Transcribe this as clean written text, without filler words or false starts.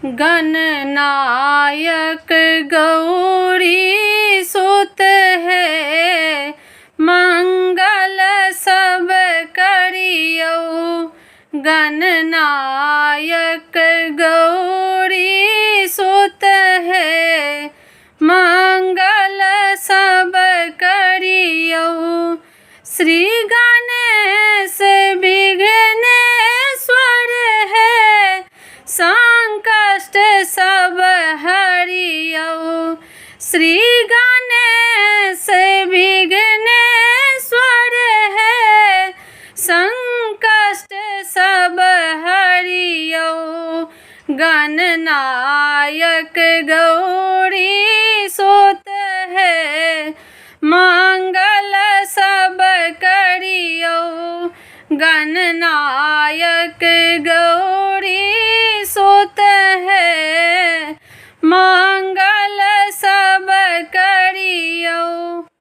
गणनायक गौरी सुत है, मंगल सब करियो। गणनायक गौरी सुत है, मंगल सब करियो। श्री गणेश विघ्नेश्वर है, संकट सब हरियो। श्री गणेश विघ्नेश्वर है, संकट सब हरियो। गणनायक गौरी सुत है, मंगल सब करियो। गणनायक गौरी सुत है, मंगल